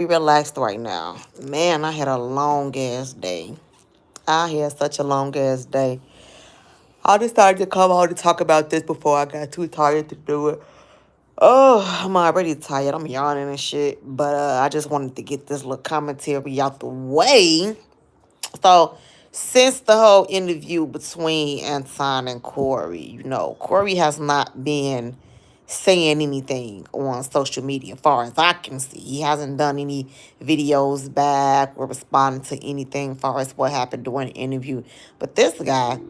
Be relaxed right now. Man, I had a long ass day. I had such a long ass day. I decided to come on to talk about this before I got too tired to do it. Oh, I'm already tired. I'm yawning and shit. But I just wanted to get this little commentary out the way. So, since the whole interview between Anton and Corey, Corey has not been saying anything on social media, as far as I can see. He hasn't done any videos back or responding to anything as far as what happened during the interview. But this guy,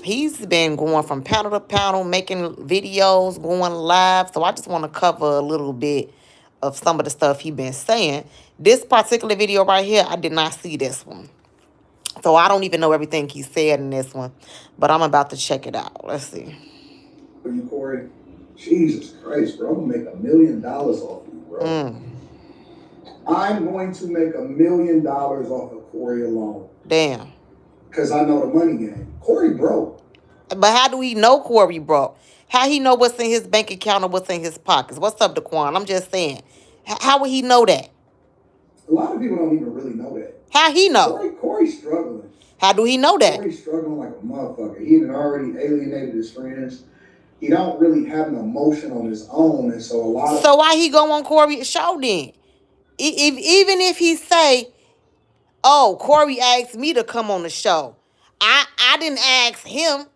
he's been going from panel to panel, making videos, going live. So I just want to cover a little bit of some of the stuff he's been saying. This particular video right here, I did not see this one. So I don't even know everything he said in this one, but I'm about to check it out. Let's see. You, Corey, Jesus Christ, bro, I'm gonna make $1 million off you, bro. I'm going to make $1 million off of Corey alone. Damn. Because I know the money game. Corey broke. But how do he know Corey broke? How he know what's in his bank account or what's in his pockets? What's up, Daquan? I'm just saying. How would he know that? A lot of people don't even really know that. How he know? Corey's struggling. How do he know that? Corey's struggling like a motherfucker. He had already alienated his friends. He don't really have an emotion on his own, and so a lot of... So why he go on Corey's show then? Even if he say, oh, Corey asked me to come on the show. I didn't ask him.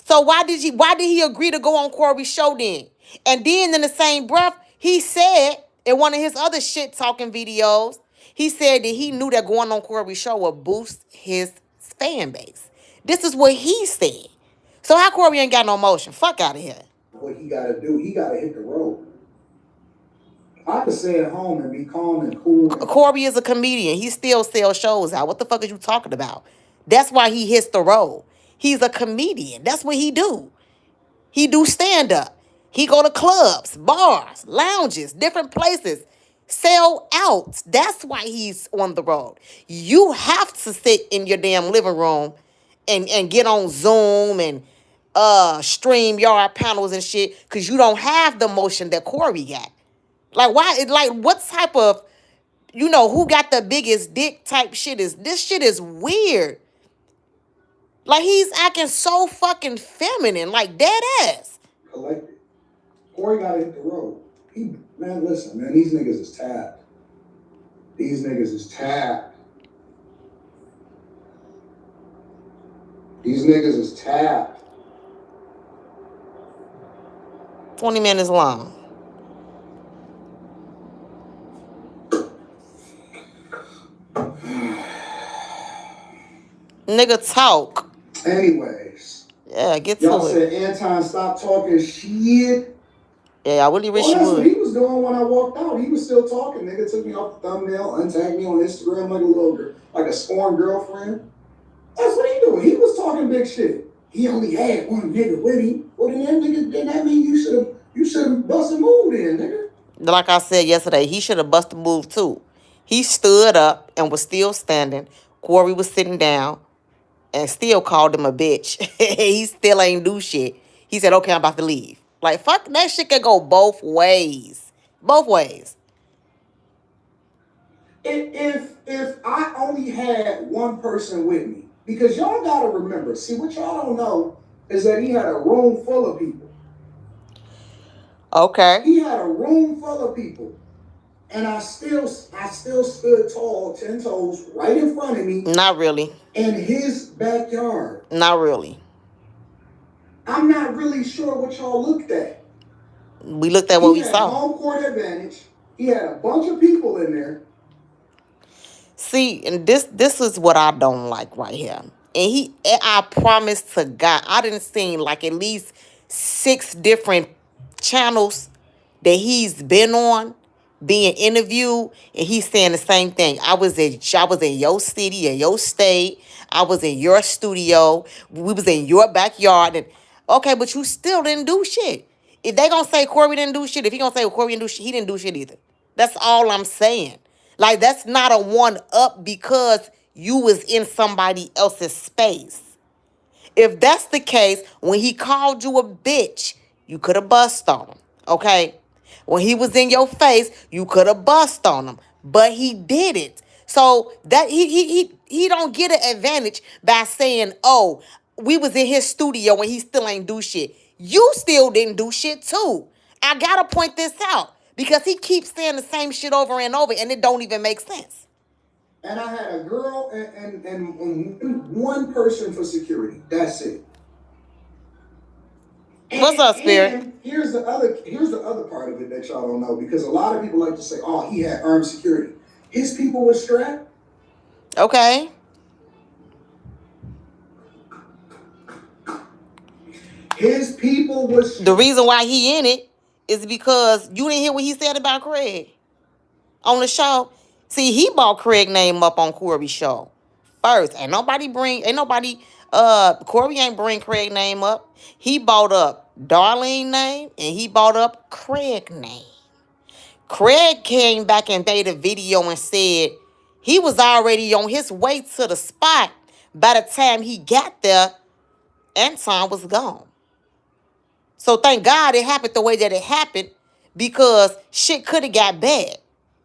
So why did he agree to go on Corey's show then? And then in the same breath, he said in one of his other shit talking videos, he said that he knew that going on Corey's show would boost his fan base. This is what he said. So how Corey ain't got no motion? Fuck out of here. What he gotta do, he gotta hit the road. I could stay at home and be calm and cool. Corey is a comedian. He still sells shows out. What the fuck is you talking about? That's why he hits the road. He's a comedian. That's what he do. He do stand-up. He go to clubs, bars, lounges, different places. Sell out. That's why he's on the road. You have to sit in your damn living room and get on Zoom and StreamYard panels and shit because you don't have the motion that Corey got. Like, why? Like, what type of, who got the biggest dick type shit is, this shit is weird. Like, he's acting so fucking feminine, like dead ass. Collected. Corey gotta hit the road. Man, listen, man, these niggas is tapped. These niggas is tapped. These niggas is tapped. 20 minutes long. Nigga talk. Anyways. Yeah, get to it. Y'all said, Anton, stop talking shit. Yeah, I really wish you That's would. what he was doing when I walked out. He was still talking. Nigga took me off the thumbnail, untagged me on Instagram like a little girl, like a scorned girlfriend. That's what he doing. He was talking big shit. He only had one nigga with him. Well, then that mean you should have busted move then, nigga. Like I said yesterday, he should have busted move too. He stood up and was still standing. Corey was sitting down and still called him a bitch. He still ain't do shit. He said, okay, I'm about to leave. Like, fuck, that shit can go both ways. Both ways. If I only had one person with me, because y'all gotta remember, see, what y'all don't know is that he had a room full of people. Okay. He had a room full of people. And I still stood tall, 10 toes, right in front of me. Not really. In his backyard. Not really. I'm not really sure what y'all looked at. We looked at what we saw. He had home court advantage. He had a bunch of people in there. See, and this is what I don't like right here. And I promise to God, I didn't see like at least 6 different channels that he's been on, being interviewed, and he's saying the same thing. I was in your city, in your state. I was in your studio. We was in your backyard. And okay, but you still didn't do shit. If they gonna say Corey didn't do shit, if he gonna say Corey didn't do shit, he didn't do shit either. That's all I'm saying. Like, that's not a one-up because you was in somebody else's space. If that's the case, when he called you a bitch, you could have bust on him, okay? When he was in your face, you could have bust on him. but he did it. So that he don't get an advantage by saying, "Oh, we was in his studio and he still ain't do shit." You still didn't do shit too. I gotta point this out because he keeps saying the same shit over and over, and it don't even make sense. And I had a girl and one person for security. That's it. What's up, Spirit? And here's the other part of it that y'all don't know, because a lot of people like to say, "Oh, he had armed security." His people were strapped. Okay. His people was. The reason why he in it is because you didn't hear what he said about Craig on the show. See, he brought Craig name up on Corey's show first. Corey ain't bring Craig name up. He brought up Darlene name and he brought up Craig name. Craig came back and made a video and said he was already on his way to the spot. By the time he got there, Anton was gone. So thank God it happened the way that it happened, because shit could have got bad.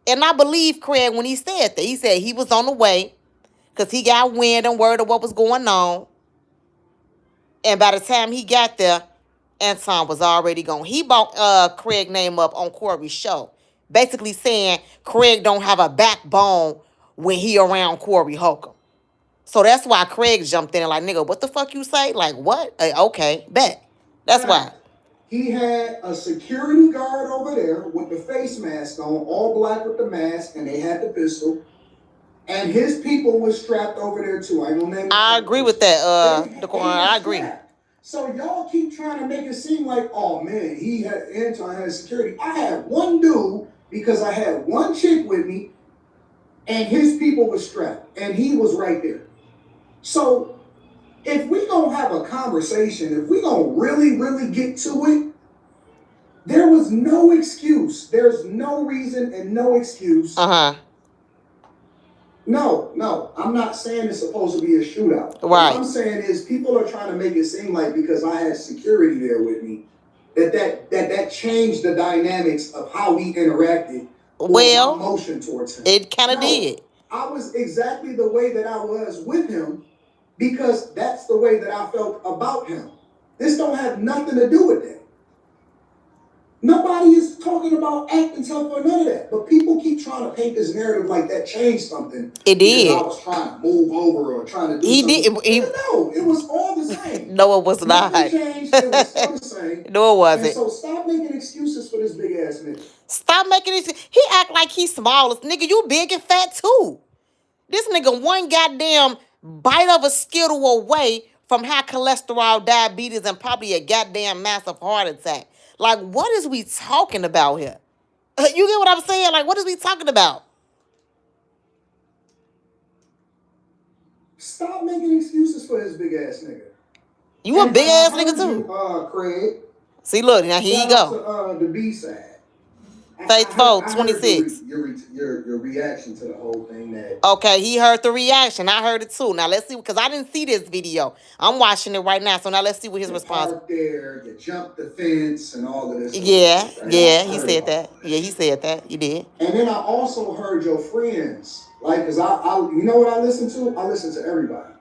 And I believe Craig when he said that. He said he was on the way because he got wind and word of what was going on. And by the time he got there, Anton was already gone. He brought Craig name up on Corey's show, basically saying Craig don't have a backbone when he around Corey Holcomb. So that's why Craig jumped in and like, "Nigga, what the fuck you say? Like, what? Okay, bet." That's why. He had a security guard over there with the face mask on, all black with the mask, and they had the pistol. And his people was strapped over there too. I agree with that, I agree. So y'all keep trying to make it seem like, "Oh man, Anton had security." I had one dude because I had one chick with me, and his people was strapped, and he was right there. So if we gonna have a conversation, if we gonna really, really get to it, there was no excuse. There's no reason and no excuse. No, I'm not saying it's supposed to be a shootout. Right. What I'm saying is people are trying to make it seem like because I had security there with me, that changed the dynamics of how we interacted. Well, my emotion towards him. It kind of did. I was exactly the way that I was with him because that's the way that I felt about him. This don't have nothing to do with that. Nobody is talking about acting tough or none of that. But people keep trying to paint this narrative like that changed something. It did. I was trying to move over or trying to do something. No, it was all the same. No, it was not. Nothing changed. It was still the same. No, it wasn't. And so stop making excuses for this big ass nigga. Stop making it. He act like he's small. Nigga, you big and fat too. This nigga one goddamn bite of a skittle away from high cholesterol, diabetes, and probably a goddamn massive heart attack. Like, what is we talking about here? You get what I'm saying? Like, what is we talking about? Stop making excuses for this big ass nigga. You a big ass nigga too. Craig. See, look, now here you go. To the B side. Faithful 26. Your reaction to the whole thing. Okay, he heard the reaction. I heard it too. Now let's see, because I didn't see this video. I'm watching it right now. So now let's see what his response. There, you jumped the fence and all of this. Yeah, he said that. Yeah, he said that. He did. And then I also heard your friends, like, because I you know what I listen to? I listen to everybody.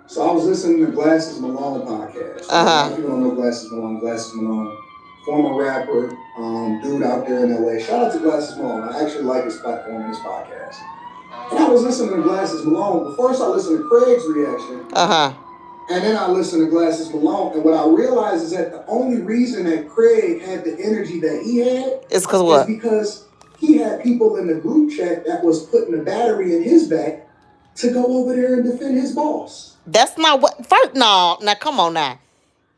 So I was listening to Glasses Malone podcast. A lot of people don't know Glasses Malone. Glasses Malone, former rapper, dude out there in LA. Shout out to Glasses Malone. I actually like his platform and his podcast. And I was listening to Glasses Malone, but first I listened to Craig's reaction. And then I listened to Glasses Malone. And what I realized is that the only reason that Craig had the energy that he had is because he had people in the group chat that was putting a battery in his back to go over there and defend his boss. That's not what. First, no. Now, come on now.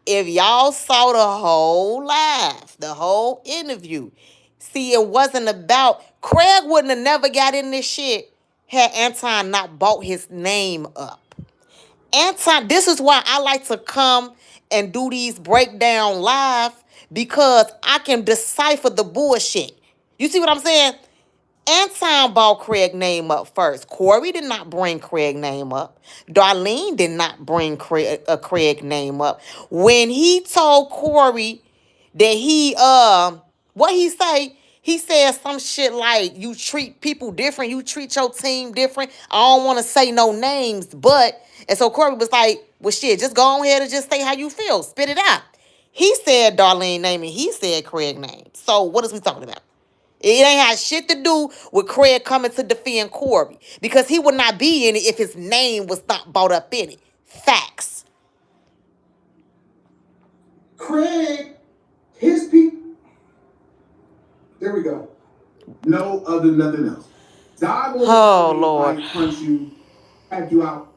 If y'all saw the whole live, the whole interview, see, it wasn't about. Craig wouldn't have never got in this shit had Anton not bought his name up. Anton, this is why I like to come and do these breakdown live, because I can decipher the bullshit. You see what I'm saying? Anton brought Craig name up first. Corey did not bring Craig name up. Darlene did not bring Craig name up. When he told Corey that what he say? He said some shit like, you treat people different, you treat your team different. I don't want to say no names, but, and so Corey was like, well, shit, just go on ahead and just say how you feel. Spit it out. He said Darlene name and he said Craig name. So what is we talking about? It ain't had shit to do with Craig coming to defend Corey, because he would not be in it if his name was not brought up in it. Facts. Craig, his people. There we go. No other, nothing else. Oh, Lord. Punch you, pack you out.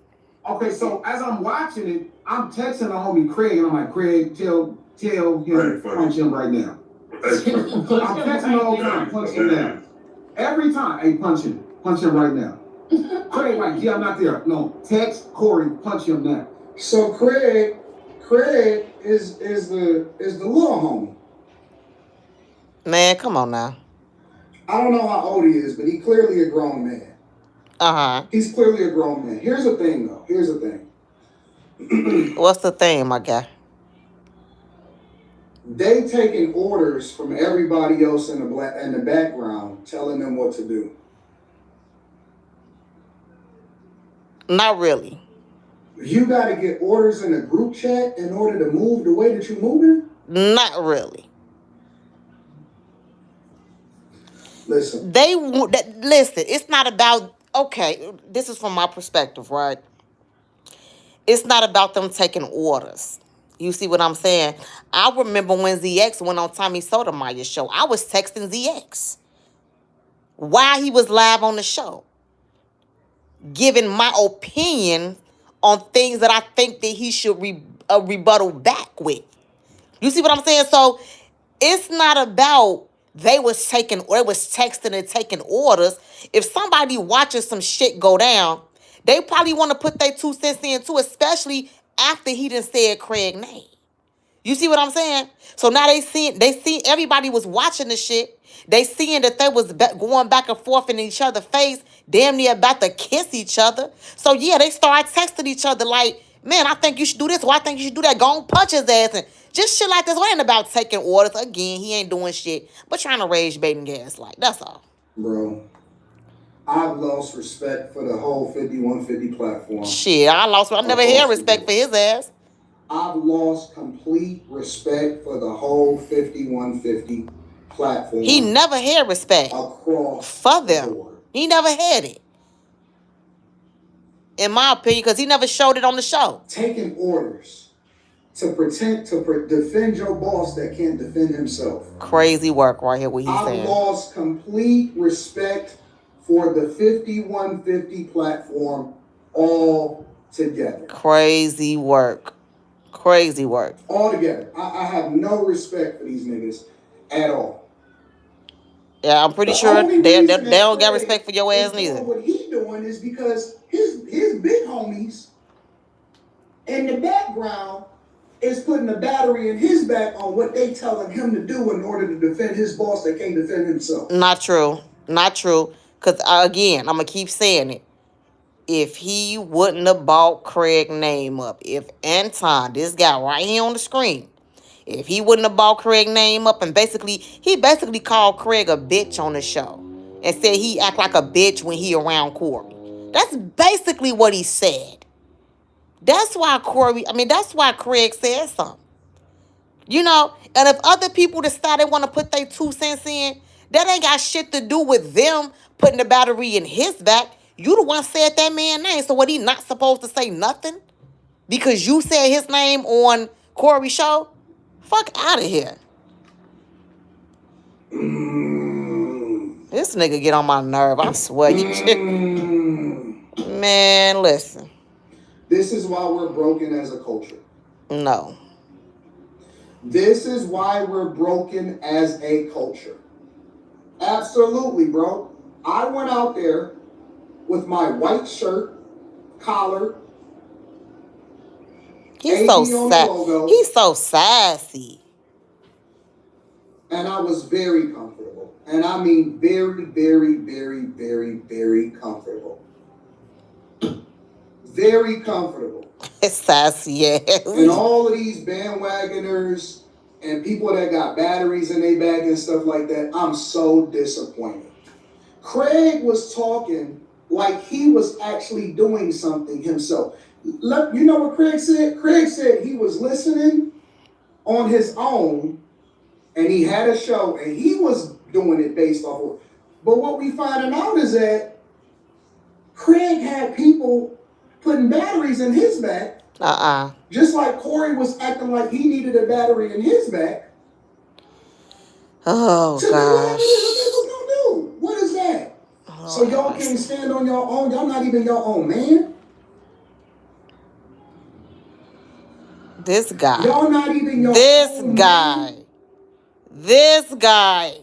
Okay, so as I'm watching it, I'm texting the homie Craig, and I'm like, Craig, tell him, punch him right now. I'm texting the whole time, punch him now. Every time, hey, punch him right now. Craig, like, yeah, I'm not there. No, text Corey, punch him now. So Craig is the little homie. Man, come on now. I don't know how old he is, but he's clearly a grown man. He's clearly a grown man. Here's the thing, though. What's the thing, my guy? They taking orders from everybody else in the background, telling them what to do. Not really. You got to get orders in a group chat in order to move the way that you're moving? Not really. Listen. Listen, it's not about, okay, this is from my perspective, right? It's not about them taking orders. You see what I'm saying? I remember when ZX went on Tommy Sotomayor's show. I was texting ZX while he was live on the show, giving my opinion on things that I think that he should rebuttal back with. You see what I'm saying? So it's not about they was texting and taking orders. If somebody watching some shit go down, they probably want to put their 2 cents in too, especially after he done said Craig's name. You see what I'm saying? So now they see everybody was watching the shit. They seeing that they was going back and forth in each other's face, damn near about to kiss each other. So yeah, they start texting each other like, man, I think you should do this, or I think you should do that. Go on, punch his ass, and just shit like this. It ain't about taking orders. Again, he ain't doing shit, but trying to rage, bait, and gaslight. That's all. Bro, I've lost respect for the whole 5150 platform. Shit, I never had respect for his ass. I've lost complete respect for the whole 5150 platform. He never had respect across for them. The board. He never had it, in my opinion, because he never showed it on the show. Taking orders to defend your boss that can't defend himself. Crazy work right here, what he's saying. I've lost complete respect for the 5150 platform altogether. Crazy work. Crazy work. Altogether. I have no respect for these niggas at all. Yeah, I'm pretty sure they don't got respect for your ass neither. What he doing is because his big homies in the background is putting a battery in his back on what they telling him to do in order to defend his boss that can't defend himself. Not true. Not true. Because, again, I'm going to keep saying it. If he wouldn't have brought Craig's name up, if Anton, this guy right here on the screen, if he wouldn't have brought Craig's name up and he basically called Craig a bitch on the show and said he act like a bitch when he around Corey. That's basically what he said. That's why Craig said something. You know, and if other people decide they want to put their 2 cents in, that ain't got shit to do with them putting the battery in his back. You the one said that man's name. So what, he not supposed to say nothing? Because you said his name on Corey's show? Fuck out of here. This nigga get on my nerve. I swear. Man, listen. This is why we're broken as a culture. No. This is why we're broken as a culture. Absolutely, bro. I went out there with my white shirt, collar. He's so He's so sassy. And I was very comfortable. And I mean very, very, very, very, very comfortable. Very comfortable. It's sassy, yeah. And all of these bandwagoners and people that got batteries in their bag and stuff like that, I'm so disappointed. Craig was talking like he was actually doing something himself. You know what Craig said? Craig said he was listening on his own and he had a show and he was doing it based off of. But what we finding out is that Craig had people putting batteries in his back. Just like Corey was acting like he needed a battery in his back. Oh, so gosh. What is that? Oh, so y'all can't stand on your own? Y'all not even your own man? This guy. Y'all not even your own man? This guy.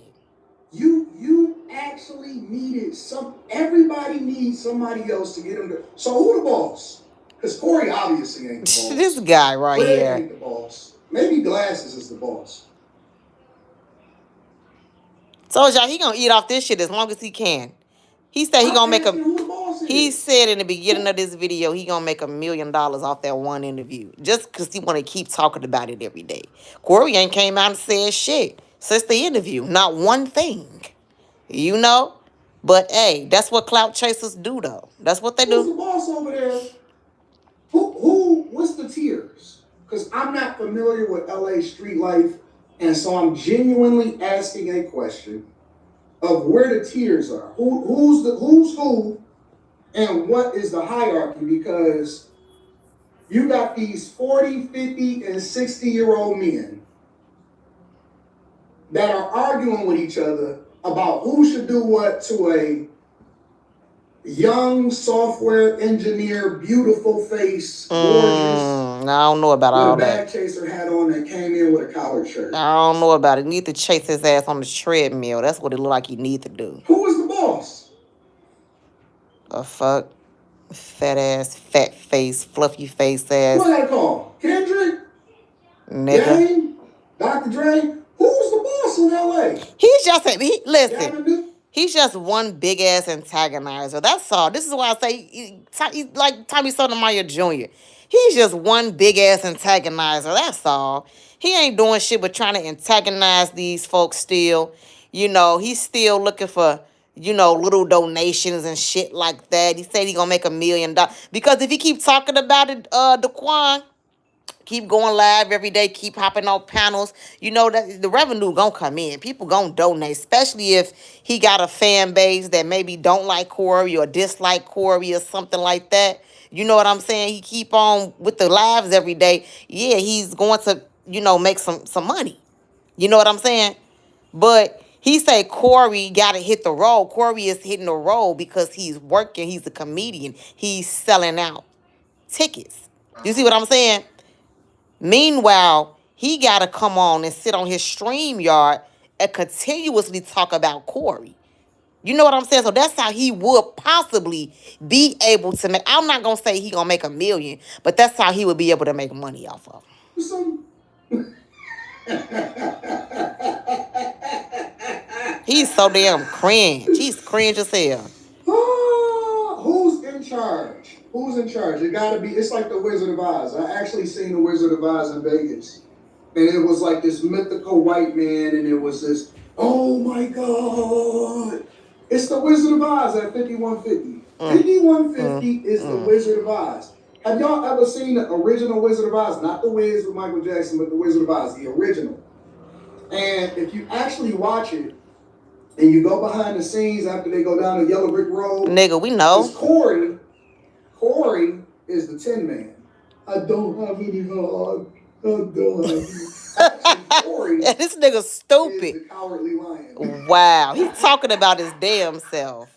You actually needed everybody needs somebody else to get them to. So who the boss? Because Corey obviously ain't the boss. This guy right Craig here ain't the boss. Maybe Glasses is the boss. Told y'all he gonna eat off this shit as long as he can. He said he gonna make He said in the beginning of this video he gonna make $1 million off that one interview just because he want to keep talking about it every day. Corey ain't came out and said shit since the interview, not one thing. You know, but hey, that's what clout chasers do though. That's what they do. Who's the boss over there? What's the tiers? Because I'm not familiar with LA street life, and so I'm genuinely asking a question of where the tiers are. Who's who, and what is the hierarchy? Because you got these 40, 50, and 60-year-old men that are arguing with each other about who should do what to a young software engineer, beautiful face, gorgeous. I don't know about all that. With a bag chaser hat on that came in with a collared shirt. I don't know about it. He need to chase his ass on the treadmill. That's what it look like he need to do. Who is the boss? A fat ass, fat face, fluffy face ass. What I call? Kendrick? Nigga. Game? Dr. Dre? Who's the boss in LA? He's just listen. He's just one big ass antagonizer. That's all. This is why I say he's like Tommy Sotomayor Jr. He's just one big ass antagonizer. That's all. He ain't doing shit but trying to antagonize these folks still. You know, he's still looking for, you know, little donations and shit like that. He said he gonna make $1 million. Because if he keep talking about it, Daquan, keep going live every day, keep hopping on panels, you know that the revenue gonna come in. People gonna donate, especially if he got a fan base that maybe don't like Corey or dislike Corey or something like that. You know what I'm saying? He keep on with the lives every day. Yeah, he's going to, you know, make some money. You know what I'm saying? But he say Corey gotta hit the road. Corey is hitting the road because he's working. He's a comedian. He's selling out tickets. You see what I'm saying? Meanwhile, he got to come on and sit on his StreamYard and continuously talk about Corey. You know what I'm saying? So that's how he would possibly be able to make. I'm not going to say he going to make $1 million, but that's how he would be able to make money off of him. He's so damn cringe. He's cringe as hell. Who's in charge? Who's in charge? It gotta be, it's like the Wizard of Oz. I actually seen the Wizard of Oz in Vegas. And it was like this mythical white man, and it was this, oh my God. It's the Wizard of Oz at 5150. 5150 is the Wizard of Oz. Have y'all ever seen the original Wizard of Oz? Not the Wiz with Michael Jackson, but the Wizard of Oz, the original. And if you actually watch it, and you go behind the scenes after they go down the yellow brick road. Nigga, we know. It's Corey. Corey is the Tin Man. I don't have any heart. I don't have any. Actually, Corey this nigga stupid. Is the Cowardly Lion. Wow. He's talking about his damn self.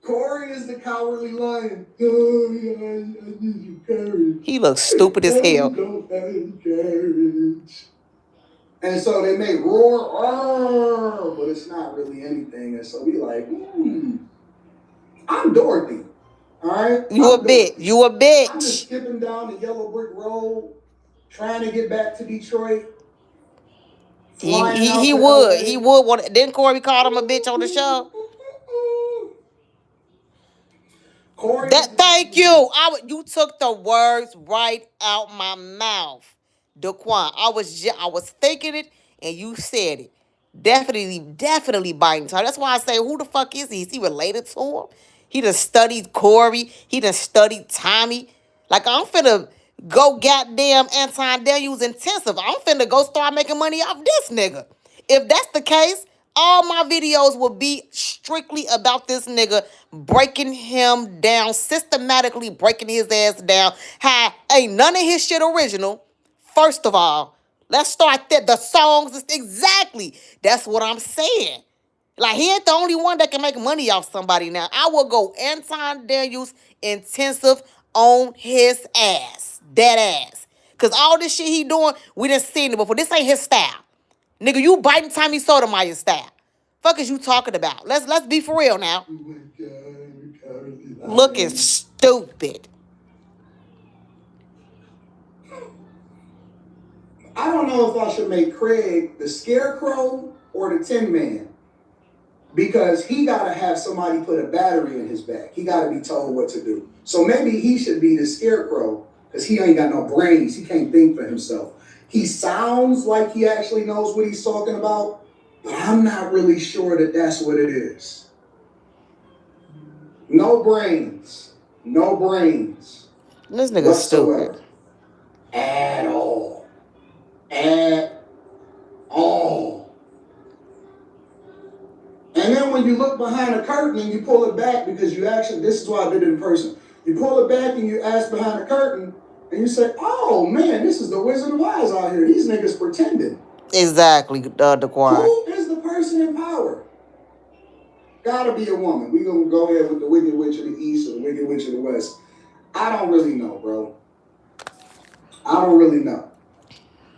Corey is the Cowardly Lion. Oh, yeah, I need you courage. He looks stupid as hell. Don't have any courage. And so they make roar, but it's not really anything. And so we like, I'm Dorothy. All right? You a bitch. You a bitch. I'm just skipping down the yellow brick road, trying to get back to Detroit. He would. He would want. Didn't Corey call him a bitch on the show? Corey. Thank you. You took the words right out my mouth. Daquan, I was thinking it, and you said it. Definitely biting time. That's why I say, who the fuck is he? Is he related to him? He done studied Corey. He done studied Tommy. Like, I'm finna go goddamn Anton Daniels intensive. I'm finna go start making money off this nigga. If that's the case, all my videos will be strictly about this nigga breaking him down, systematically breaking his ass down. How ain't none of his shit original. First of all, let's start there. The songs is exactly. That's what I'm saying. Like, he ain't the only one that can make money off somebody now. I will go Anton Daniels intensive on his ass. Dead ass. Cause all this shit he doing, we done seen it before. This ain't his style. Nigga, you biting Tommy Sotomayor style. Fuck is you talking about? Let's be for real now. Looking stupid. I don't know if I should make Craig the Scarecrow or the Tin Man. Because he got to have somebody put a battery in his back. He got to be told what to do. So maybe he should be the Scarecrow because he ain't got no brains. He can't think for himself. He sounds like he actually knows what he's talking about, but I'm not really sure that that's what it is. No brains. No brains. This nigga's stupid. At all. At all. And then when you look behind the curtain and you pull it back, because you actually, this is why I did it in person. You pull it back and you ask behind the curtain and you say, oh man, this is the Wizard of Oz out here. These niggas pretending. Exactly, Daquan. Who is the person in power? Gotta be a woman. We gonna go ahead with the Wicked Witch of the East or the Wicked Witch of the West. I don't really know, bro. I don't really know.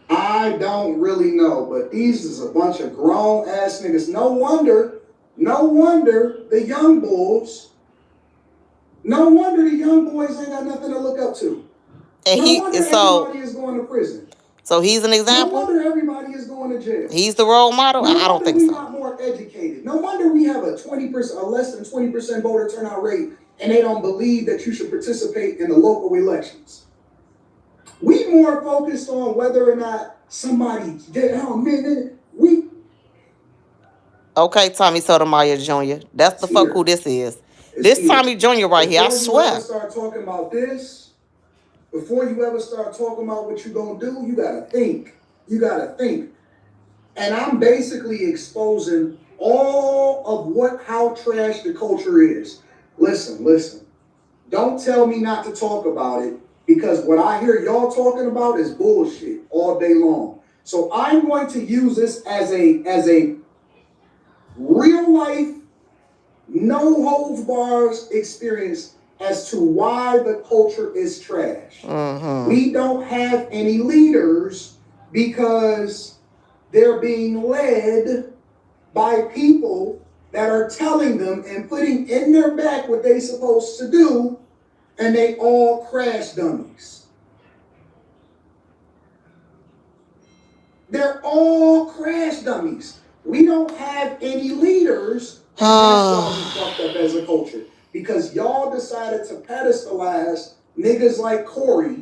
I don't really know, but these is a bunch of grown ass niggas. No wonder the young bulls, no wonder the young boys ain't got nothing to look up to. And everybody is going to prison. So he's an example? No wonder everybody is going to jail. He's the role model? No I don't think so. We're not more educated. No wonder we have a 20%, a less than 20% voter turnout rate, and they don't believe that you should participate in the local elections. We more focused on whether or not somebody did. Oh man, we. Okay, Tommy Sotomayor Jr. That's the fuck who this is. This Tommy Jr. right here, I swear. Before you ever start talking about what you're gonna do, you gotta think. You gotta think. And I'm basically exposing all of how trash the culture is. Listen. Don't tell me not to talk about it, because what I hear y'all talking about is bullshit all day long. So I'm going to use this as a real life, no holds bars experience as to why the culture is trash. Mm-hmm. We don't have any leaders because they're being led by people that are telling them and putting in their back what they're supposed to do, and they all crash dummies. They're all crash dummies. We don't have any leaders, and that's why we fucked up as a culture. Because y'all decided to pedestalize niggas like Corey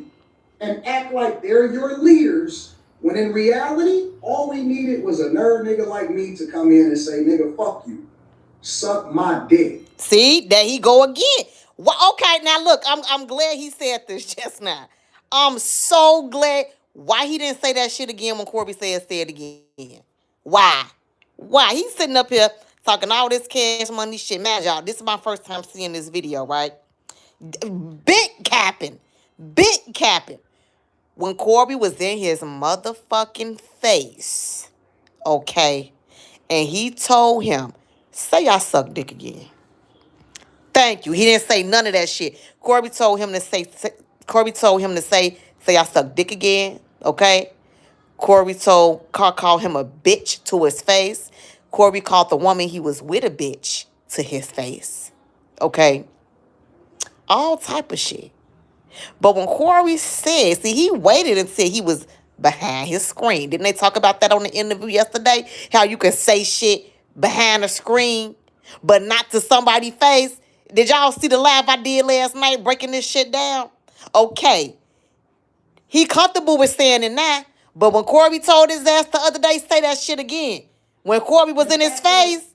and act like they're your leaders, when in reality, all we needed was a nerd nigga like me to come in and say, nigga, fuck you. Suck my dick. See, there he go again. Well, okay, now look, I'm glad he said this just now. I'm so glad. Why he didn't say that shit again when Corby said say it again? Why? He's sitting up here talking all this cash money shit. Man, y'all, this is my first time seeing this video, right? Big capping. When Corby was in his motherfucking face, okay, and he told him, say I suck dick again. Thank you. He didn't say none of that shit. Corby told him to say I suck dick again, okay? Corby called him a bitch to his face. Corby called the woman he was with a bitch to his face, okay? All type of shit. But when Corey said, see, he waited until he was behind his screen. Didn't they talk about that on the interview yesterday? How you can say shit behind the screen, but not to somebody's face? Did y'all see the live I did last night breaking this shit down? Okay. He comfortable with saying it now, But when Corey told his ass the other day, say that shit again. When Corey was in his face,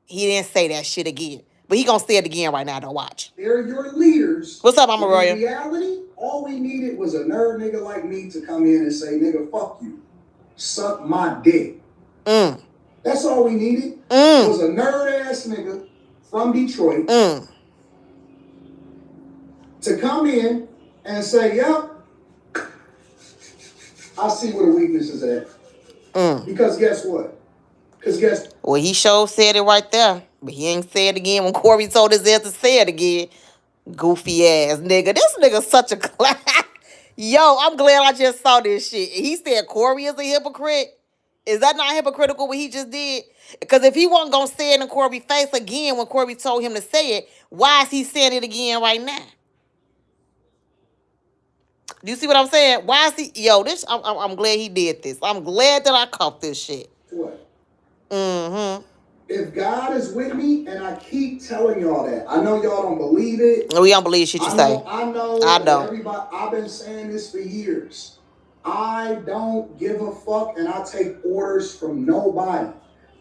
he didn't say that shit again. But he gonna say it again right now, though. Watch. They're your leaders. What's up, Mama Roya? In reality, all we needed was a nerd nigga like me to come in and say, nigga, fuck you. Suck my dick. That's all we needed. Was a nerd ass nigga from Detroit to come in and say, yep, I see where the weakness is at. Because guess what? Well, he sure said it right there. But he ain't said it again when Corey told his ass to say it again. Goofy ass nigga. This nigga's such a class. Yo, I'm glad I just saw this shit. He said Corey is a hypocrite. Is that not hypocritical what he just did? Because if he wasn't going to say it in Corey's face again when Corey told him to say it, why is he saying it again right now? Do you see what I'm saying? Why is he... Yo, this... I'm glad he did this. I'm glad that I caught this shit. What? If God is with me, and I keep telling y'all that, I know y'all don't believe it. We don't believe shit you say. I know. I don't. Everybody, I've been saying this for years. I don't give a fuck, and I take orders from nobody.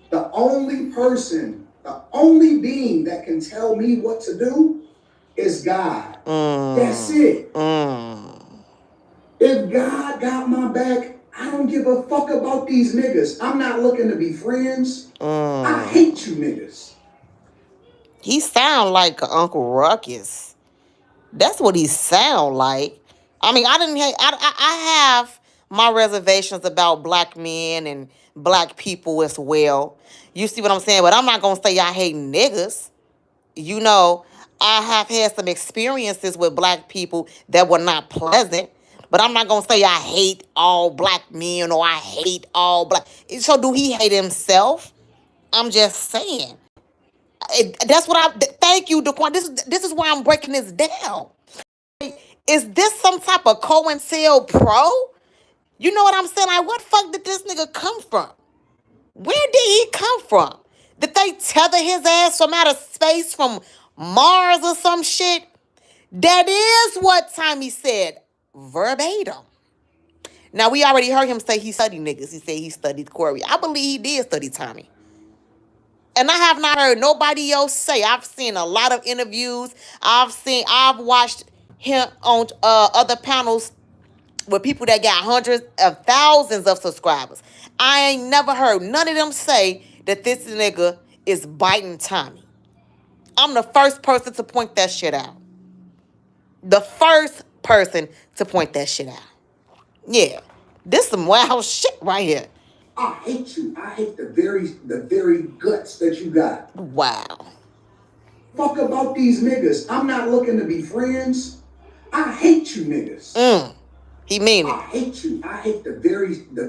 The only person, the only being that can tell me what to do is God. That's it. If God got my back, I don't give a fuck about these niggas. I'm not looking to be friends. I hate you niggas. He sound like Uncle Ruckus. That's what he sound like. I mean, I have my reservations about black men and black people as well. You see what I'm saying? But I'm not gonna say I hate niggas. You know, I have had some experiences with black people that were not pleasant. But I'm not going to say I hate all black men or I hate all black. So do he hate himself? I'm just saying. That's what thank you, Daquan. This is why I'm breaking this down. Is this some type of COINTELPRO? You know what I'm saying? Like, what fuck did this nigga come from? Where did he come from? Did they tether his ass from outer space, from Mars or some shit? That is what Tommy said. Verbatim. Now, we already heard him say he studied niggas. He said he studied Corey. I believe he did study Tommy. And I have not heard nobody else say. I've seen a lot of interviews. I've watched him on other panels with people that got hundreds of thousands of subscribers. I ain't never heard none of them say that this nigga is biting Tommy. I'm the first person to point that shit out. The first person to point that shit out. Yeah. This some wild shit right here. I hate you. I hate the very guts that you got. Wow. Fuck about these niggas. I'm not looking to be friends. I hate you niggas. He mean it. I hate you. I hate the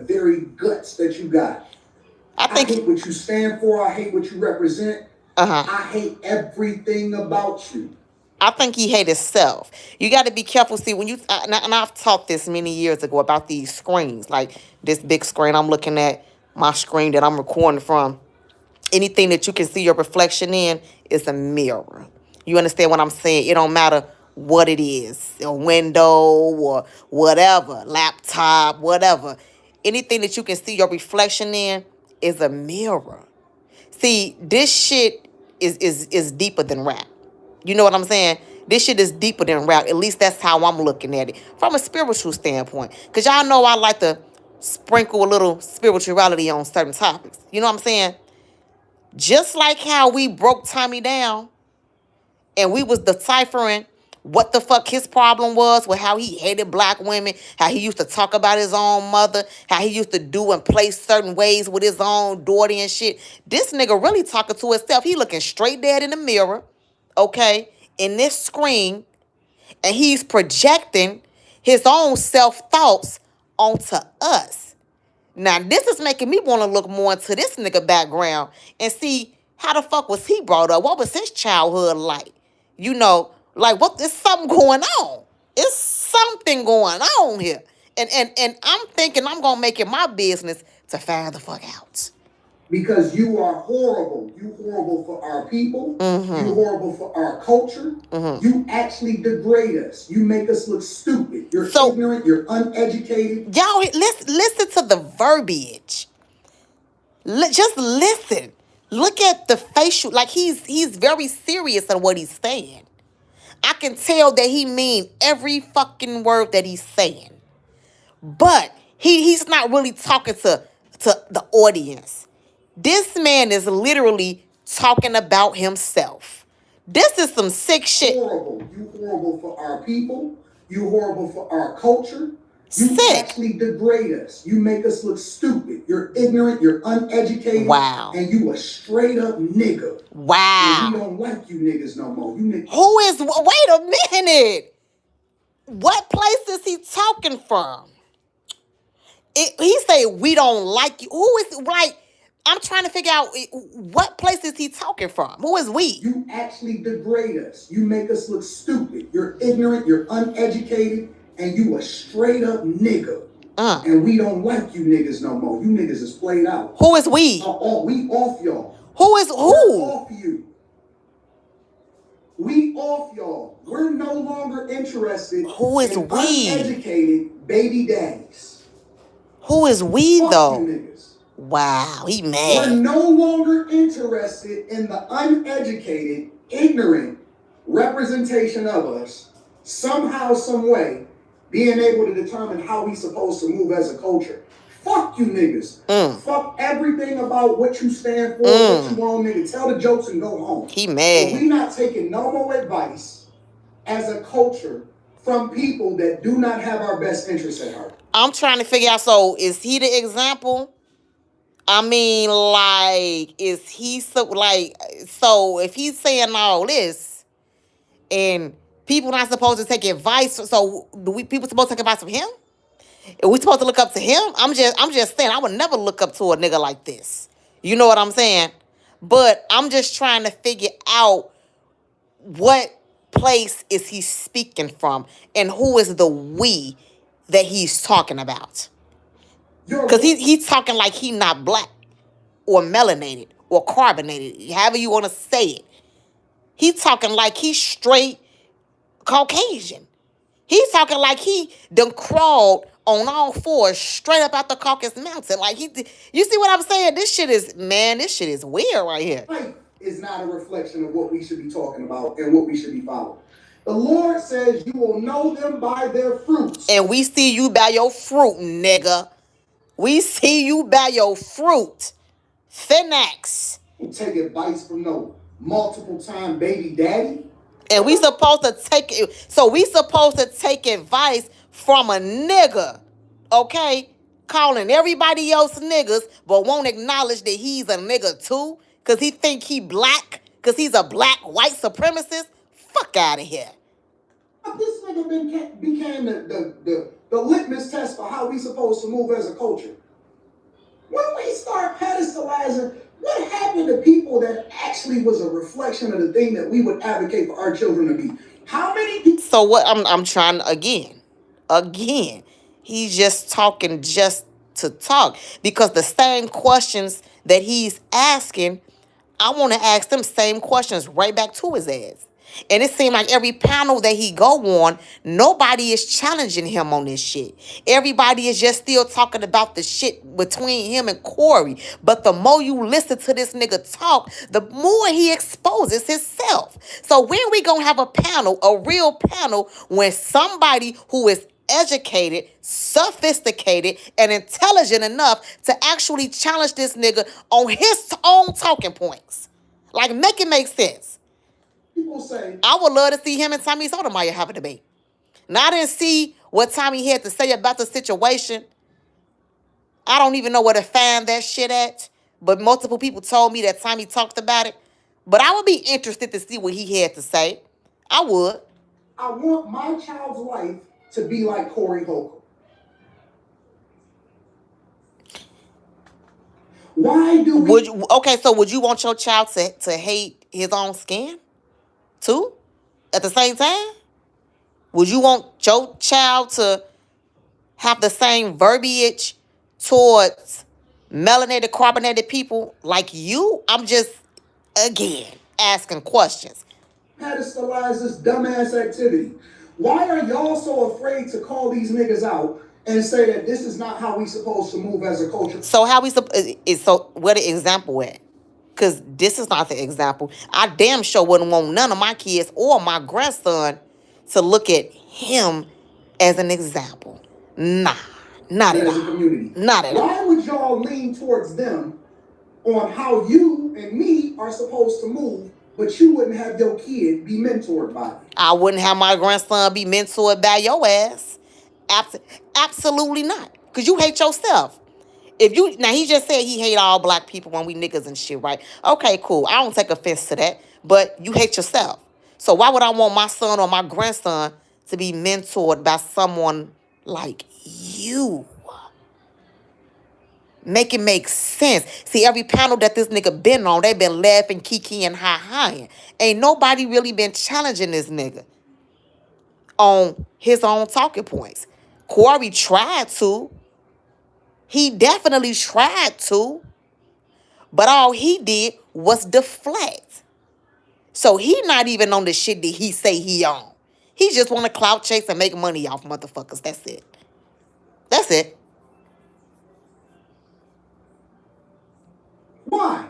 very guts that you got. I hate what you stand for. I hate what you represent. I hate everything about you. I think he hates himself. You got to be careful. See, when you and I've taught this many years ago about these screens, like this big screen. I'm looking at my screen that I'm recording from. Anything that you can see your reflection in is a mirror. You understand what I'm saying? It don't matter what it is, a window or whatever, laptop, whatever. Anything that you can see your reflection in is a mirror. See, this shit is deeper than rap. You know what I'm saying? This shit is deeper than rap. At least that's how I'm looking at it from a spiritual standpoint. Because y'all know I like to sprinkle a little spirituality on certain topics. You know what I'm saying? Just like how we broke Tommy down and we was deciphering what the fuck his problem was with how he hated black women, how he used to talk about his own mother, how he used to do and play certain ways with his own daughter and shit. This nigga really talking to himself. He looking straight dead in the mirror. Okay, in this screen, and he's projecting his own self-thoughts onto us. Now, this is making me want to look more into this nigga background and see how the fuck was he brought up? What was his childhood like? You know, like what? There's something going on. It's something going on here. And I'm thinking I'm going to make it my business to find the fuck out. Because you are horrible. You horrible for our people. You horrible for our culture. You actually degrade us. You make us look stupid. You're ignorant. You're uneducated. Y'all, listen to the verbiage. Just listen. Look at the facial. Like he's very serious on what he's saying. I can tell that he mean every fucking word that he's saying. But he's not really talking to the audience. This man is literally talking about himself. This is some sick shit. Horrible. You horrible for our people. You horrible for our culture. You actually degrade us. You make us look stupid. You're ignorant. You're uneducated. Wow. And you a straight up nigga. Wow. And we don't like you niggas no more. You niggas. Who is? Wait a minute. What place is he talking from? He say we don't like you. Who is like? I'm trying to figure out what place is he talking from. Who is we? You actually degrade us. You make us look stupid. You're ignorant. You're uneducated. And you a straight up nigga. And we don't like you niggas no more. You niggas is played out. Who is we? We off y'all. Who is who? We're off you. We off y'all. We're no longer interested Who is in we? Uneducated baby daddies. Who is we Fuck though? You niggas. Wow, he mad. We're no longer interested in the uneducated, ignorant representation of us, somehow, some way, being able to determine how we supposed to move as a culture. Fuck you niggas. Fuck everything about what you stand for, what you want, nigga. Tell the jokes and go home. He mad. But we not taking no more advice as a culture from people that do not have our best interests at heart. I'm trying to figure out, so is he the example? I mean, like, is he so if he's saying all this and people not supposed to take advice, so people supposed to take advice from him? Are we supposed to look up to him? I'm just saying, I would never look up to a nigga like this. You know what I'm saying? But I'm just trying to figure out what place is he speaking from and who is the we that he's talking about. Because he's talking like he not black or melanated or carbonated, however you want to say it. He's talking like he's straight Caucasian. He's talking like he done crawled on all fours straight up out the Caucasus Mountain. Like you see what I'm saying? This shit is weird right here. Life is not a reflection of what we should be talking about and what we should be following. The Lord says you will know them by their fruits. And we see you by your fruit, nigga. We see you by your fruit. Finax. Take advice from no multiple time baby daddy. And we supposed to take it. So we supposed to take advice from a nigga, okay? Calling everybody else niggas, but won't acknowledge that he's a nigga too, because he think he black, because he's a black white supremacist. Fuck out of here. This nigga became the litmus test for how we supposed to move as a culture. When we start pedestalizing, what happened to people that actually was a reflection of the thing that we would advocate for our children to be? How many people? So what I'm trying again, he's just talking just to talk, because the same questions that he's asking, I want to ask them same questions right back to his ass. And it seemed like every panel that he go on, nobody is challenging him on this shit. Everybody is just still talking about the shit between him and Corey. But the more you listen to this nigga talk, the more he exposes himself. So when we gonna have a panel, a real panel, when somebody who is educated, sophisticated, and intelligent enough to actually challenge this nigga on his own talking points? Like, make it make sense. People say, I would love to see him and Tommy Sotomayor have a debate. Now, I didn't see what Tommy had to say about the situation. I don't even know where to find that shit at. But multiple people told me that Tommy talked about it. But I would be interested to see what he had to say. I would. I want my child's life to be like Corey Holcomb. Why do we... So would you want your child to hate his own skin? Too? At the same time? Would you want your child to have the same verbiage towards melanated, carbonated people like you, I'm just, again, asking questions. Pedestalize this dumbass activity. Why are y'all so afraid to call these niggas out and say that this is not how we supposed to move as a culture? So how we so where the example at? Cause this is not the example. I damn sure wouldn't want none of my kids or my grandson to look at him as an example. Nah, not at As a all. community. Not at all. Why would y'all lean towards them on how you and me are supposed to move, but you wouldn't have your kid be mentored by me? I wouldn't have my grandson be mentored by your ass. Absolutely not. Cause you hate yourself. If you now he just said he hate all black people when we niggas and shit, right? Okay, cool. I don't take offense to that, but you hate yourself. So why would I want my son or my grandson to be mentored by someone like you? Make it make sense. See, every panel that this nigga been on, they been laughing, kikiing, hi-hiing. Ain't nobody really been challenging this nigga on his own talking points. Corey tried to. He definitely tried to. But all he did was deflect. So he not even on the shit that he say he on. He just want to clout chase and make money off motherfuckers. That's it. That's it. Why?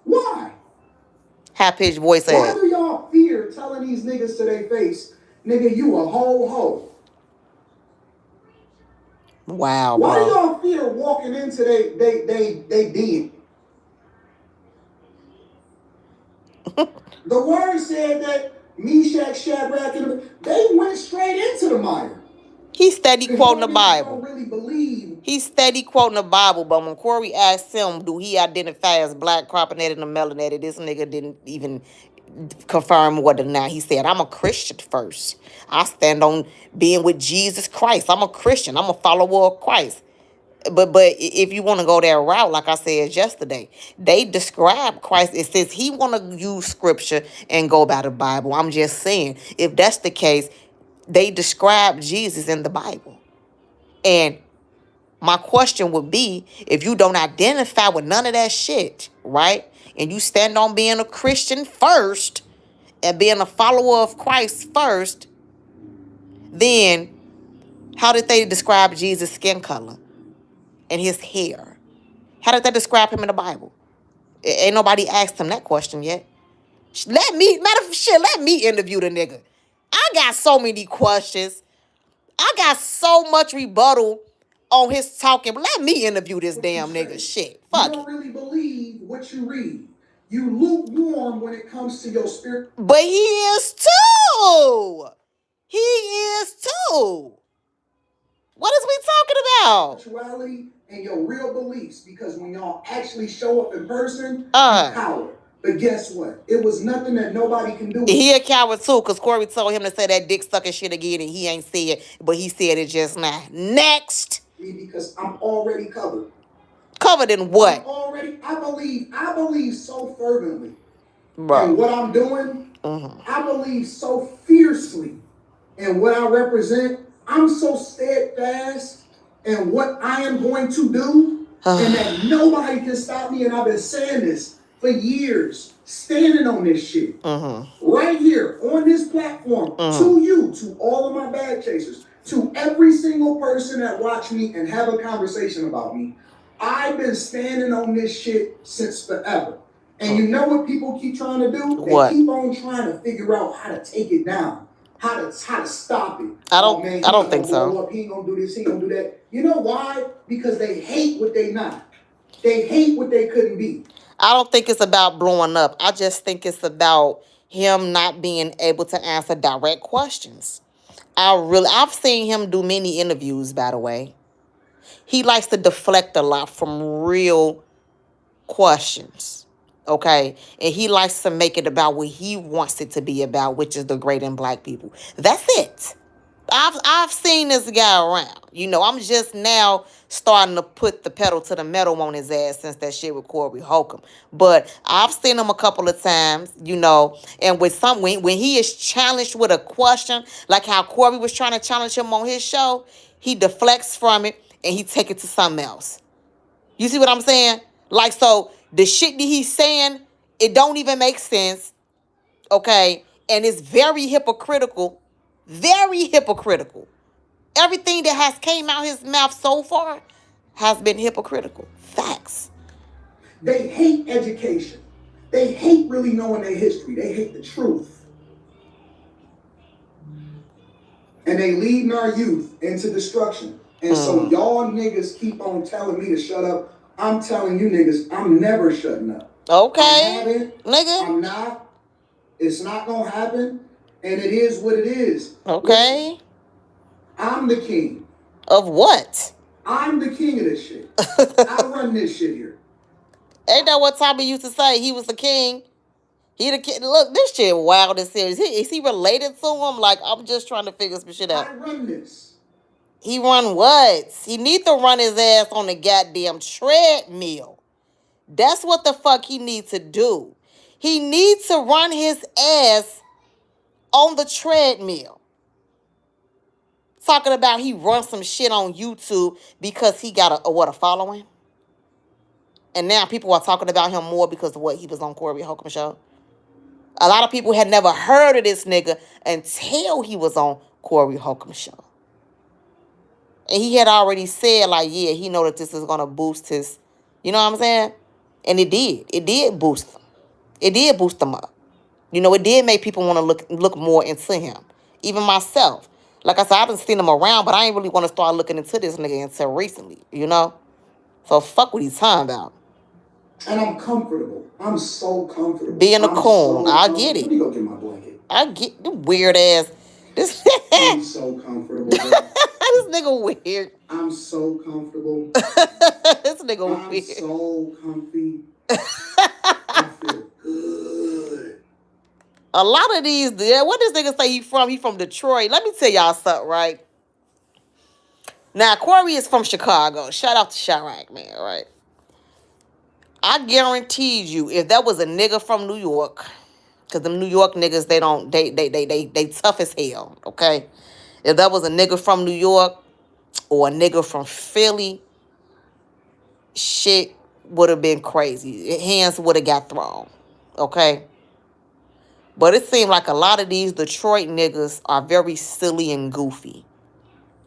Why? High-pitched voice Why ass. do y'all fear telling these niggas to their face, nigga, you a whole hoe? Wow, Why do bro. y'all fear walking into they den? The word said that Meshach, Shadrach, and they went straight into the mire. He steady quoting the Don't Bible. really believe. He steady quoting the Bible, but when Corey asked him, do he identify as black, carbonated, and melanated, this nigga didn't even confirm what or not. He said, I'm a Christian first. I stand on being with Jesus Christ. I'm a Christian. I'm a follower of Christ. But if you want to go that route, like I said yesterday, they describe Christ. It says he want to use scripture and go by the Bible. I'm just saying, if that's the case, they describe Jesus in the Bible. And my question would be, if you don't identify with none of that shit, right? And you stand on being a Christian first and being a follower of Christ first, then how did they describe Jesus' skin color and his hair? How did they describe him in the Bible? Ain't nobody asked him that question yet. Let me interview the nigga. I got so many questions. I got so much rebuttal on his talking. Let me interview this damn nigga. Shit. Fuck. You don't really believe what you read. You lukewarm when it comes to your spirit. But he is too. He is too. What is we talking about? Spirituality and your real beliefs, because when y'all actually show up in person, you coward. But guess what? It was nothing that nobody can do. He a coward too, because Corey told him to say that dick sucking shit again, and he ain't said it, but he said it just now. Next. Because I'm already covered. Covered in what? I believe so fervently. Bro. And what I'm doing, I believe so fiercely in what I represent. I'm so steadfast in what I am going to do, and that nobody can stop me. And I've been saying this for years, standing on this shit. Right here on this platform, to you, to all of my bag chasers, to every single person that watch me and have a conversation about me. I've been standing on this shit since forever. And you know what people keep trying to do? What? They keep on trying to figure out how to take it down, how to stop it. I don't think so. He ain't gonna do this, he ain't gonna do that. You know why? Because they hate what they not. They hate what they couldn't be. I don't think it's about blowing up. I just think it's about him not being able to answer direct questions. I've seen him do many interviews, by the way. He likes to deflect a lot from real questions. Okay? And he likes to make it about what he wants it to be about, which is the great and black people. That's it. I've seen this guy around. You know, I'm just now starting to put the pedal to the metal on his ass since that shit with Corey Holcomb. But I've seen him a couple of times, you know, and with when he is challenged with a question, like how Corey was trying to challenge him on his show, he deflects from it and he take it to something else. You see what I'm saying? Like, so the shit that he's saying, it don't even make sense, okay? And it's very hypocritical. Very hypocritical. Everything that has came out his mouth so far has been hypocritical. Facts. They hate education. They hate really knowing their history. They hate the truth. And they leading our youth into destruction. And so y'all niggas keep on telling me to shut up. I'm telling you niggas, I'm never shutting up. Okay. I haven't. Nigga. I'm not. It's not gonna happen. And it is what it is. Okay. Listen, I'm the king. Of what? I'm the king of this shit. I run this shit here. Ain't that what Tommy used to say? He was the king. He the king. Look, this shit wild and serious. Is he related to him? Like, I'm just trying to figure some shit out. I run this. He run what? He need to run his ass on the goddamn treadmill. That's what the fuck he needs to do. He needs to run his ass on the treadmill. Talking about he runs some shit on YouTube because he got a following. And now people are talking about him more because of what he was on Corey Holcomb show. A lot of people had never heard of this nigga until he was on Corey Holcomb show. And he had already said, like, yeah, he know that this is going to boost his, you know what I'm saying? And it did. It did boost him. It did boost him up. You know, it did make people want to look more into him. Even myself. Like I said, I done seen him around, but I ain't really want to start looking into this nigga until recently, you know? So fuck what he's talking about. And I'm comfortable. I'm so comfortable. Being a coon. I get it. Let me go get my blanket. I get the weird ass. This I'm so comfortable. this nigga weird. I'm so comfortable. This nigga weird. I'm so comfy. I feel good. A lot of these, what this nigga say he from? He from Detroit. Let me tell y'all something, right? Now, Corey is from Chicago. Shout out to Chirac, man, right? I guaranteed you, if that was a nigga from New York, because them New York niggas, they tough as hell, okay? If that was a nigga from New York or a nigga from Philly, shit would have been crazy. Hands would have got thrown, okay? But it seemed like a lot of these Detroit niggas are very silly and goofy,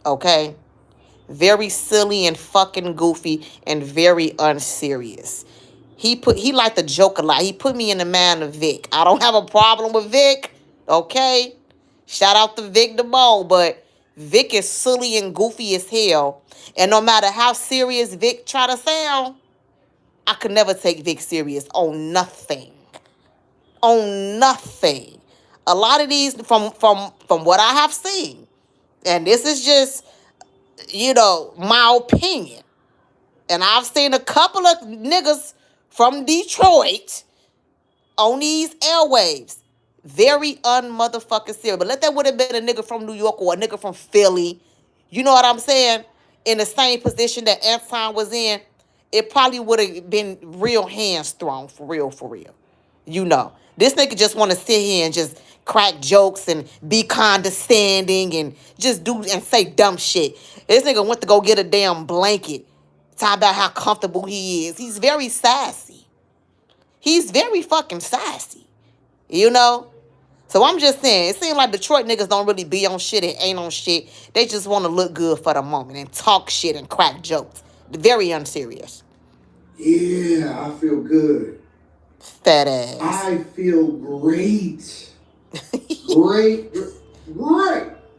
okay? Very silly and fucking goofy and very unserious. He liked to joke a lot. He put me in the mind of Vic. I don't have a problem with Vic, okay? Shout out to Vic DeMo, but Vic is silly and goofy as hell. And no matter how serious Vic try to sound, I could never take Vic serious on nothing. On nothing. A lot of these, from what I have seen, and this is just, you know, my opinion, and I've seen a couple of niggas from Detroit on these airwaves. Very unmotherfucking serious. But let that would have been a nigga from New York or a nigga from Philly. You know what I'm saying? In the same position that Anton was in, it probably would have been real hands thrown. For real, for real. You know. This nigga just want to sit here and just crack jokes and be condescending and just do and say dumb shit. This nigga went to go get a damn blanket. Talk about how comfortable he is. He's very sassy. He's very fucking sassy. You know? So I'm just saying, it seems like Detroit niggas don't really be on shit and ain't on shit. They just want to look good for the moment and talk shit and crack jokes. Very unserious. Yeah, I feel good. Fat ass. I feel great. Great.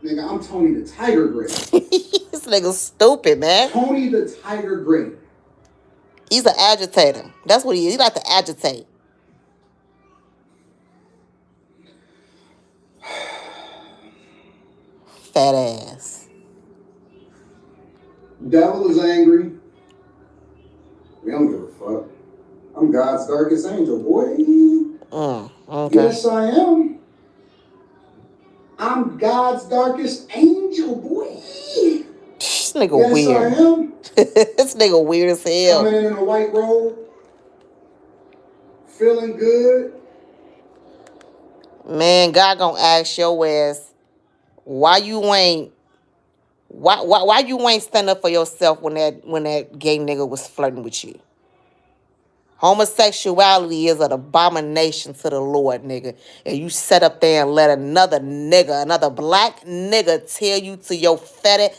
Nigga, I'm Tony the Tiger Great. This nigga stupid, man. Tony the Tiger Great. He's an agitator. That's what he is. He like to agitate. Fat ass. Devil is angry. We don't give a fuck. I'm God's darkest angel, boy. Okay. Yes, I am. I'm God's darkest angel, boy. This nigga yes, weird. I am. This nigga weird as hell. Coming in a white robe. Feeling good. Man, God gonna ask your ass why you ain't Why you ain't stand up for yourself when that gay nigga was flirting with you? Homosexuality is an abomination to the Lord, nigga. And you sit up there and let another nigga, another black nigga tell you to your fat,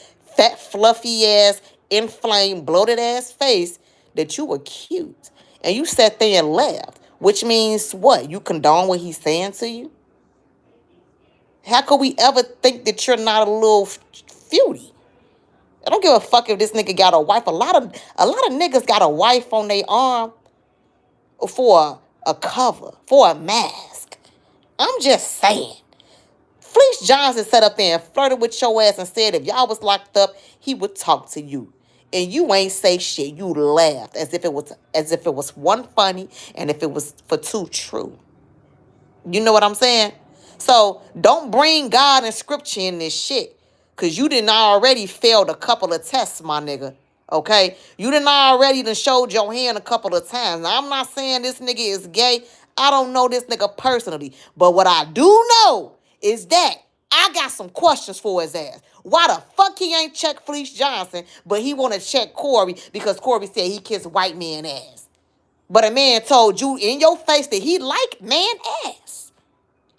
fluffy ass, inflamed, bloated ass face that you were cute. And you sat there and laughed. Which means what? You condone what he's saying to you? How could we ever think that you're not a little fruity? I don't give a fuck if this nigga got a wife. A lot of niggas got a wife on their arm for a cover, for a mask. I'm just saying. Fleece Johnson sat up there and flirted with your ass and said if y'all was locked up, he would talk to you. And you ain't say shit. You laughed as if it was one funny and if it was for two true. You know what I'm saying? So don't bring God and scripture in this shit. Cause you didn't already failed a couple of tests, my nigga. Okay? You didn't already done showed your hand a couple of times. Now, I'm not saying this nigga is gay. I don't know this nigga personally. But what I do know is that I got some questions for his ass. Why the fuck he ain't check Fleece Johnson, but he want to check Corey because Corey said he kissed white man ass. But a man told you in your face that he liked man ass.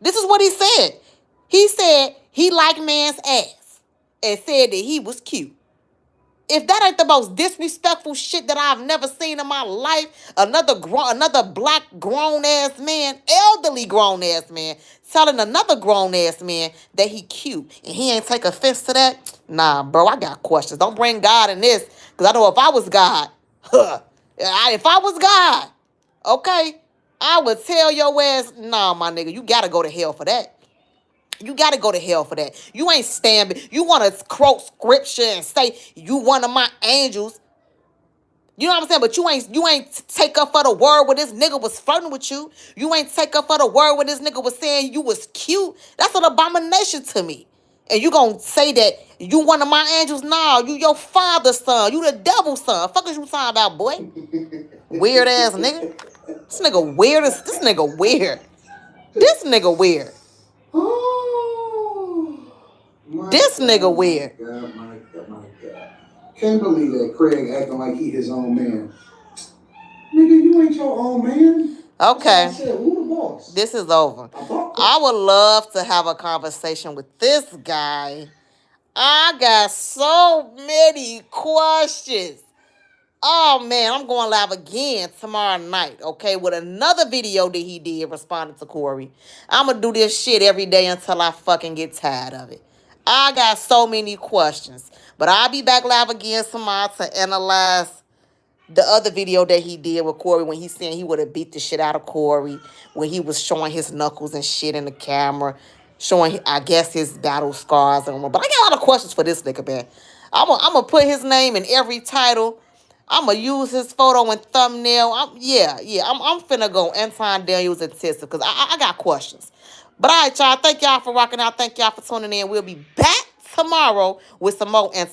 This is what he said. He said he liked man's ass and said that he was cute. If that ain't the most disrespectful shit that I've never seen in my life, another black grown ass man, elderly grown ass man, telling another grown ass man that he cute and he ain't take offense to that, nah, bro, I got questions. Don't bring God in this, because I know if I was God, if I was God, okay, I would tell your ass, nah, my nigga, you gotta go to hell for that. You got to go to hell for that. You ain't stand. You want to quote scripture and say you one of my angels. You know what I'm saying? But you ain't take up for the word where this nigga was flirting with you. You ain't take up for the word where this nigga was saying you was cute. That's an abomination to me. And you gonna say that you one of my angels? Nah, you your father's son. You the devil's son. Fuck is you talking about, boy? Weird ass nigga. This nigga weird. This nigga weird. This nigga weird. This nigga weird. My God. Can't believe that Craig acting like he his own man. Nigga, you ain't your own man. Okay. I said, who the boss? This is over. I would love to have a conversation with this guy. I got so many questions. Oh, man, I'm going live again tomorrow night, okay, with another video that he did responding to Corey. I'm going to do this shit every day until I fucking get tired of it. I got so many questions. But I'll be back live again tomorrow to analyze the other video that he did with Corey when he said he would have beat the shit out of Corey, when he was showing his knuckles and shit in the camera, showing, I guess, his battle scars. But I got a lot of questions for this nigga, man. I'm going to put his name in every title. I'm going to use his photo and thumbnail. I'm finna go Anton Daniels and Tissa because I got questions. But all right, y'all. Thank y'all for rocking out. Thank y'all for tuning in. We'll be back tomorrow with some more Anton.